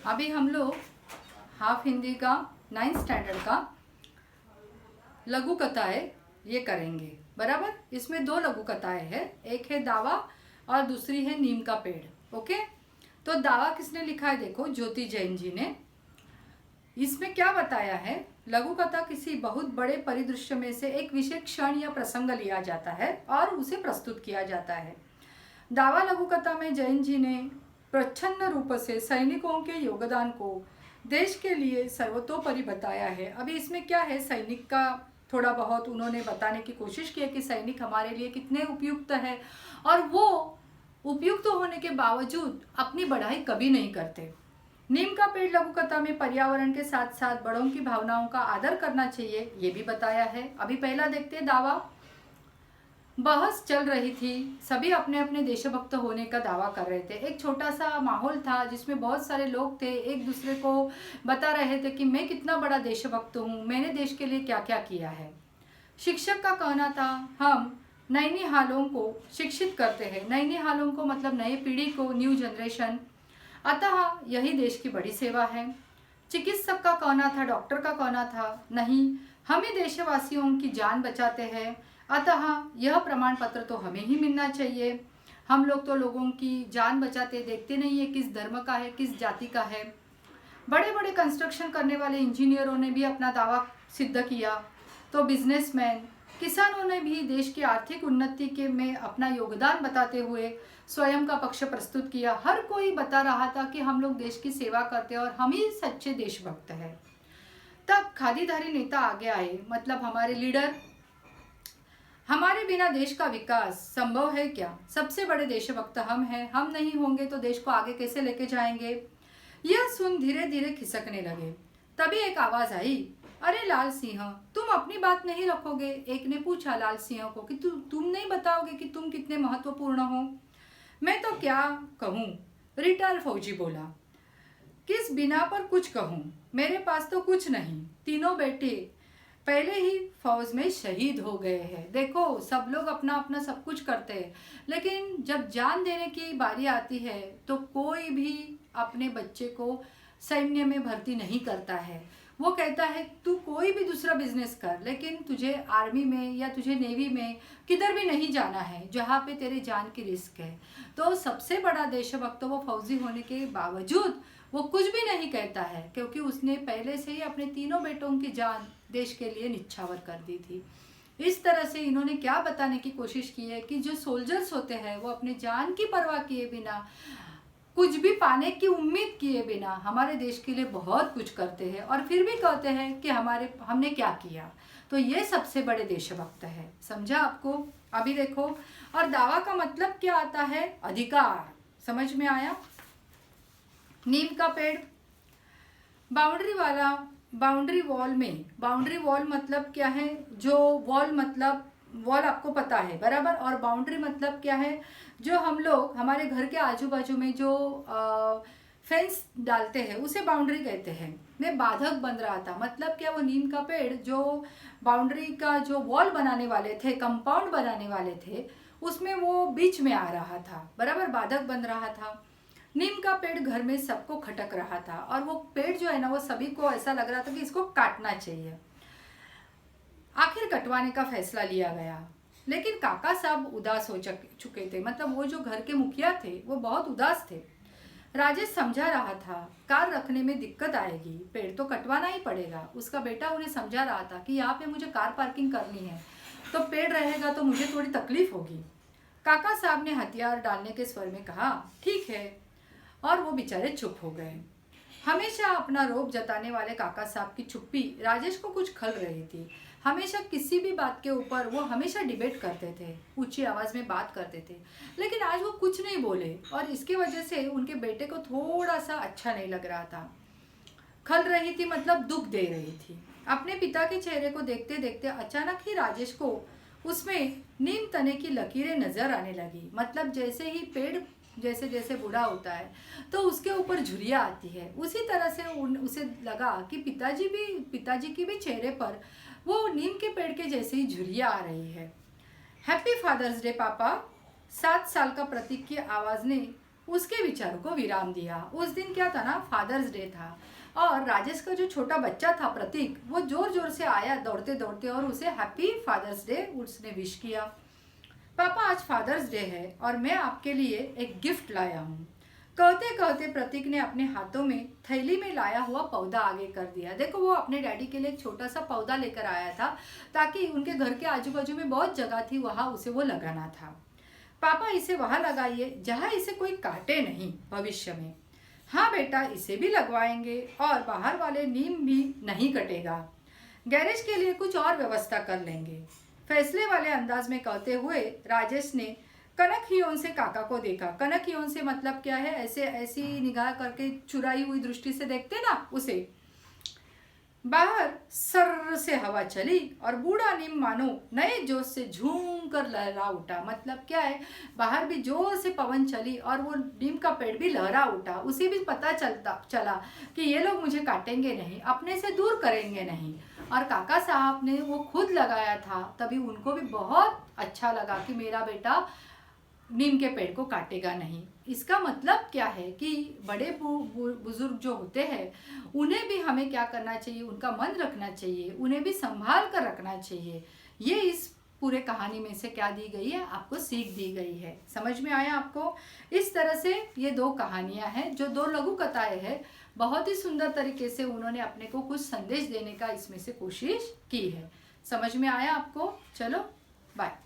अभी हम लोग हाफ हिंदी का 9th स्टैंडर्ड का लघु कथाएं ये करेंगे। बराबर, इसमें 2 लघु कथाएं हैं, एक है दावा और दूसरी है नीम का पेड़। ओके, तो दावा किसने लिखा है? देखो, ज्योति जैन जी ने। इसमें क्या बताया है? लघु कथा किसी बहुत बड़े परिदृश्य में से एक विशेष क्षण या प्रसंग लिया जाता है और उसे प्रस्तुत किया जाता है। दावा लघु कथा में जैन जी ने प्रच्छन्न रूप से सैनिकों के योगदान को देश के लिए सर्वतोपरि बताया है। अभी इसमें क्या है, सैनिक का थोड़ा बहुत उन्होंने बताने की कोशिश की है कि सैनिक हमारे लिए कितने उपयुक्त है, और वो उपयुक्त होने के बावजूद अपनी बढ़ाई कभी नहीं करते। नीम का पेड़ लघु कथा में पर्यावरण के साथ साथ बड़ों की भावनाओं का आदर करना चाहिए, ये भी बताया है। अभी पहला देखते हैं दावा। बहस चल रही थी, सभी अपने अपने देशभक्त होने का दावा कर रहे थे। एक छोटा सा माहौल था जिसमें बहुत सारे लोग थे, एक दूसरे को बता रहे थे कि मैं कितना बड़ा देशभक्त हूँ, मैंने देश के लिए क्या क्या किया है। शिक्षक का कहना था, हम नैनीहालों को शिक्षित करते हैं। नैनीहालों को मतलब नई पीढ़ी को, न्यू जनरेशन, अतः यही देश की बड़ी सेवा है। चिकित्सक का कहना था, डॉक्टर का कहना था, नहीं, हम ही देशवासियों की जान बचाते हैं, अतः यह प्रमाण पत्र तो हमें ही मिलना चाहिए। हम लोग तो लोगों की जान बचाते, देखते नहीं है किस धर्म का है, किस जाति का है। बड़े बड़े कंस्ट्रक्शन करने वाले इंजीनियरों ने भी अपना दावा सिद्ध किया, तो बिजनेसमैन, किसानों ने भी देश की आर्थिक उन्नति के में अपना योगदान बताते हुए स्वयं का पक्ष प्रस्तुत किया। हर कोई बता रहा था कि हम लोग देश की सेवा करते हैं और हम ही सच्चे देशभक्त हैं। तब खादीधारी नेता आगे आए, मतलब हमारे लीडर। हमारे बिना देश का विकास संभव है क्या? सबसे बड़े देशभक्त हम हैं, हम नहीं होंगे तो देश को आगे कैसे लेके जाएंगे? यह सुन धीरे धीरे खिसकने लगे। तभी एक आवाज आई, अरे लाल सिंह, तुम अपनी बात नहीं रखोगे? एक ने पूछा लाल सिंह को कि तुम नहीं बताओगे कि तुम कितने महत्वपूर्ण हो? मैं तो क्या कहूँ, रिटायर्ड फौजी बोला। किस बिना पर कुछ कहूँ, मेरे पास तो कुछ नहीं, तीनों बेटे पहले ही फौज में शहीद हो गए हैं। देखो, सब लोग अपना अपना सब कुछ करते हैं, लेकिन जब जान देने की बारी आती है तो कोई भी अपने बच्चे को सैन्य में भर्ती नहीं करता है। वो कहता है तू कोई भी दूसरा बिजनेस कर, लेकिन तुझे आर्मी में या तुझे नेवी में किधर भी नहीं जाना है जहाँ पे तेरे जान की रिस्क है। तो सबसे बड़ा देशभक्त वो फौजी होने के बावजूद वो कुछ भी नहीं कहता है, क्योंकि उसने पहले से ही अपने तीनों बेटों की जान देश के लिए निछावर कर दी थी। इस तरह से इन्होंने क्या बताने की कोशिश की है कि जो सोल्जर्स होते हैं वो अपने जान की परवाह किए बिना, कुछ भी पाने की उम्मीद किए बिना हमारे देश के लिए बहुत कुछ करते हैं, और फिर भी कहते हैं कि हमने क्या किया। तो ये सबसे बड़े देशभक्त है। समझा आपको? अभी देखो, और दावा का मतलब क्या आता है? अधिकार। समझ में आया? नीम का पेड़, बाउंड्री वाला, बाउंड्री वॉल में, बाउंड्री वॉल मतलब क्या है? जो वॉल मतलब वॉल आपको पता है, बराबर। और बाउंड्री मतलब क्या है? जो हम लोग हमारे घर के आजू बाजू में जो फेंस डालते हैं उसे बाउंड्री कहते हैं। मैं बाधक बन रहा था, मतलब क्या? वो नीम का पेड़ जो बाउंड्री का जो वॉल बनाने वाले थे, कंपाउंड बनाने वाले थे, उसमें वो बीच में आ रहा था, बराबर, बाधक बन रहा था। नीम का पेड़ घर में सबको खटक रहा था, और वो पेड़ जो है ना, वो सभी को ऐसा लग रहा था कि इसको काटना चाहिए। आखिर कटवाने का फैसला लिया गया, लेकिन काका साहब उदास हो चुके थे, मतलब वो जो घर के मुखिया थे वो बहुत उदास थे। राजेश समझा रहा था, कार रखने में दिक्कत आएगी, पेड़ तो कटवाना ही पड़ेगा। उसका बेटा उन्हें समझा रहा था कि यहाँ पे मुझे कार पार्किंग करनी है, तो पेड़ रहेगा तो मुझे थोड़ी तकलीफ होगी। काका साहब ने हथियार डालने के स्वर में कहा, ठीक है, और वो बेचारे चुप हो गए। हमेशा अपना रोब जताने वाले काका साहब की चुप्पी राजेश को कुछ खल रही थी। हमेशा किसी भी बात के ऊपर वो हमेशा डिबेट करते थे, ऊंची आवाज में बात करते थे, लेकिन आज वो कुछ नहीं बोले, और इसकी वजह से उनके बेटे को थोड़ा सा अच्छा नहीं लग रहा था। खल रही थी मतलब दुख दे रही थी। अपने पिता के चेहरे को देखते देखते अचानक ही राजेश को उसमें नीम तने की लकीरें नजर आने लगी। मतलब जैसे ही पेड़ जैसे जैसे बूढ़ा होता है तो उसके ऊपर झुर्रियाँ आती है, उसी तरह से उसे लगा कि पिताजी की भी चेहरे पर वो नीम के पेड़ के जैसे ही झुर्रियाँ आ रही है। हैप्पी फादर्स डे पापा, 7 साल का प्रतीक की आवाज़ ने उसके विचारों को विराम दिया। उस दिन क्या था ना, फादर्स डे था और राजेश का जो छोटा बच्चा था प्रतीक, वो जोर जोर से आया दौड़ते दौड़ते और उसे हैप्पी फादर्स डे उसने विश किया। पापा आज फादर्स डे है और मैं आपके लिए एक गिफ्ट लाया हूँ। कहते कहते प्रतीक ने अपने हाथों में थैली में लाया हुआ पौधा आगे कर दिया। देखो वो अपने डैडी के लिए एक छोटा सा पौधा लेकर आया था ताकि उनके घर के आजू बाजू में बहुत जगह थी, वहाँ उसे वो लगाना था। पापा इसे वहाँ लगाइए जहाँ इसे कोई काटे नहीं भविष्य में। हाँ बेटा, इसे भी लगवाएंगे और बाहर वाले नीम भी नहीं कटेगा। गैरेज के लिए कुछ और व्यवस्था कर लेंगे, फैसले वाले अंदाज में कहते हुए राजेश ने कनक हियोन से काका को देखा। कनक हियोन से मतलब क्या है, ऐसे ऐसी निगाह करके चुराई हुई दृष्टि से देखते ना उसे। बाहर सर्र से हवा चली और बूढ़ा नीम मानो नए जोश से झूम कर लहरा उठा। मतलब क्या है, बाहर भी जोर से पवन चली और वो नीम का पेड़ भी लहरा उठा। उसे भी पता चला कि ये लोग मुझे काटेंगे नहीं, अपने से दूर करेंगे नहीं। और काका साहब ने वो खुद लगाया था, तभी उनको भी बहुत अच्छा लगा कि मेरा बेटा नीम के पेड़ को काटेगा नहीं। इसका मतलब क्या है कि बड़े बुजुर्ग जो होते हैं उन्हें भी हमें क्या करना चाहिए, उनका मन रखना चाहिए, उन्हें भी संभाल कर रखना चाहिए। ये इस पूरे कहानी में से क्या दी गई है, आपको सीख दी गई है। समझ में आया आपको? इस तरह से ये दो कहानियां हैं, जो दो लघु कथाएं हैं, बहुत ही सुंदर तरीके से उन्होंने अपने को कुछ संदेश देने का इसमें से कोशिश की है। समझ में आया आपको? चलो बाय।